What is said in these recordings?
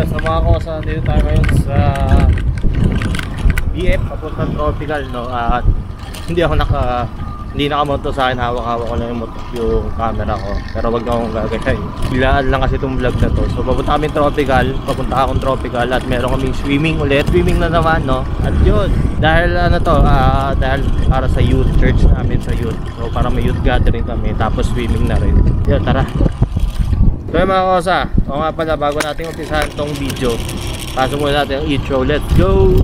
Ayun, sa mga kosa, dito tayo ngayon sa BF, papuntang Tropical, no? At hindi nakamonto sa akin, hawak-hawak ko lang yung camera ko. Pero wag na akong gagawin. Bilaan lang kasi itong vlog na to. So papunta kami papunta akong Tropical at meron kaming swimming ulit. Swimming na naman, no? At yun, dahil dahil para sa youth, church namin sa youth. So para may youth gathering kami, tapos swimming na rin. Yun, tara. So yun mga kosa, o nga pala, bago natin umpisahan tong video, pasok muna natin ang intro. Let's go!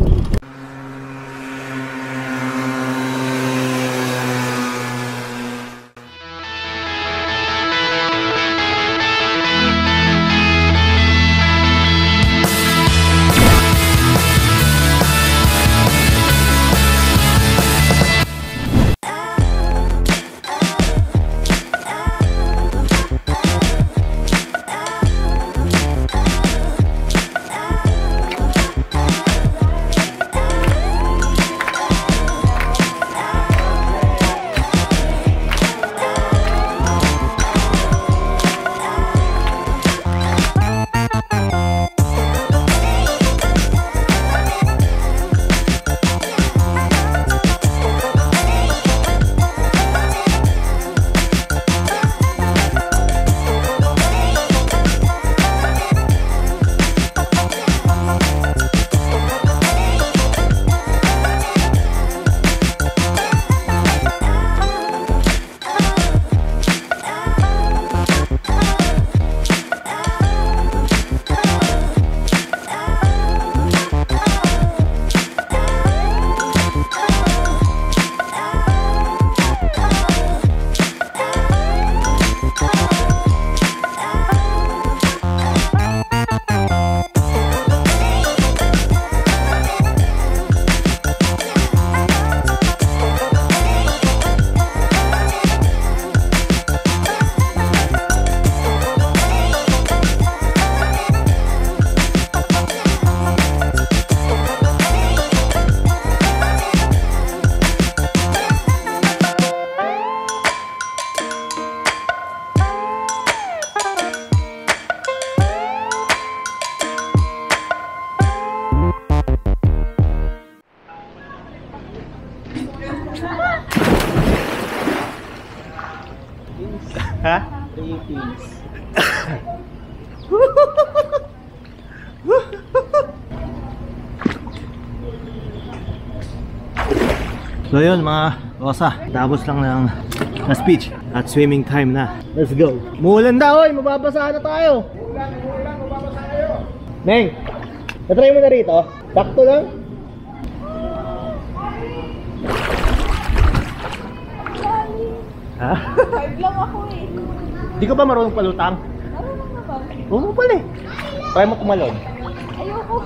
Ha? 3 pins. So yun mga kosa, tapos lang na speech at swimming time na. Let's go. Muulan daw, mababasa na tayo. Umulan, mababasa kayo. Neng, natry mo na rito. Sakto lang. Ha? 5 lang ako eh. Di ka ba marunong palutang? Marunong na ba? Oo pala eh. Try mo tumalon. Ayoko.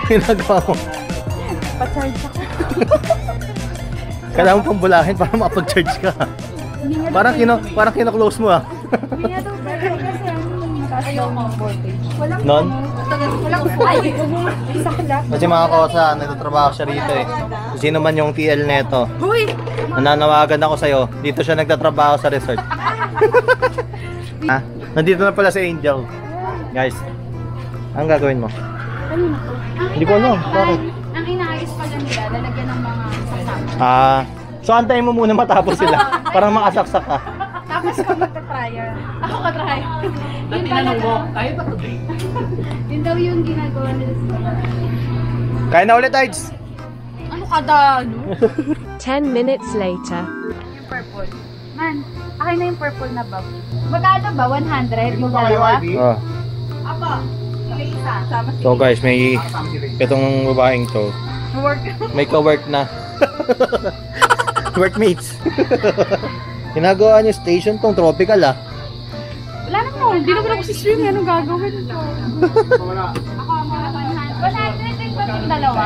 Ginagawa mo? Pa-charge ako. Kailangan mong pambulahin para makapag-charge ka. Parang kino-close mo ah. Hindi nga daw better kasi mataas daw mga voltage. Walang Non? Walang ay, sakla. Kasi mga kosa, nagtatrabaho siya rito eh. Sino man yung TL neto. Hoy! Nananawagan ako sa'yo. Dito siya nagtatrabaho sa resort. Ha? Nandito na pala si Angel. Guys, anong gagawin mo? Ano na to? Hindi ko alam. Bakit? Ang inaayos pala nila, lalagyan ng mga sasama. So antayin mo muna matapos sila. Parang makasaksak ka. Tapos ka magka-trial. Ako ka-trial. Yun Tinanong mo, kaya ba today? Yun daw yung ginagawa nila sa Kaya na ulit, Tides. ano kada, no? 10 minutes later. Yung purple. Man, akin na yung purple na bag. Magkano ba? 100 yung dalawa? Ah. Apa, may isa. Sama si So guys, may itong babaeng to. work. May ka-work na. Workmates. Ginagawa niyo station tong tropical ah. Wala naman. Hindi naman ako si swim. Anong gagawin ito? Ako mga 100. 100 din ba itong dalawa?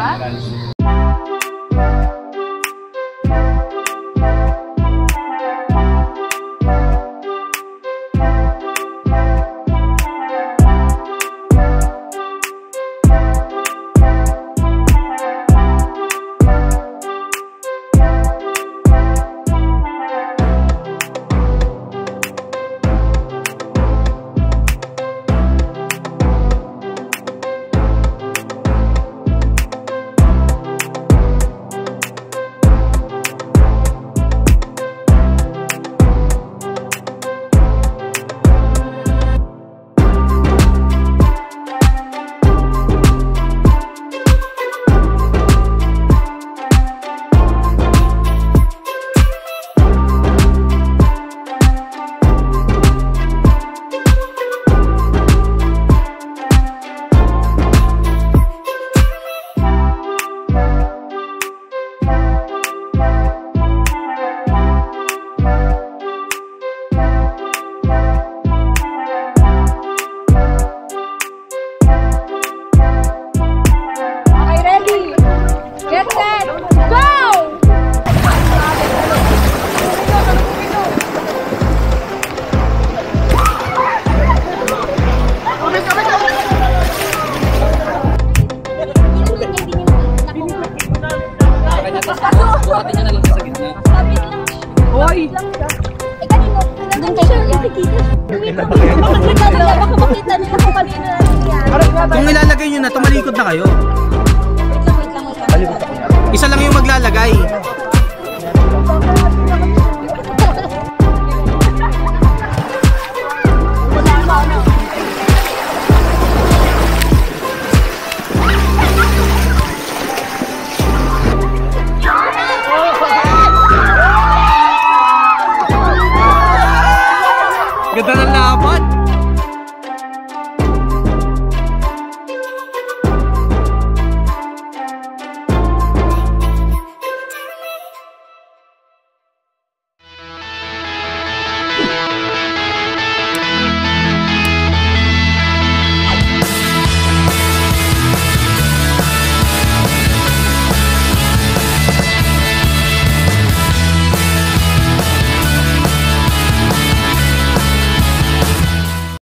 Kung ilalagay nyo na, tumalikod na kayo. Wait lang. Isa lang yung maglalagay.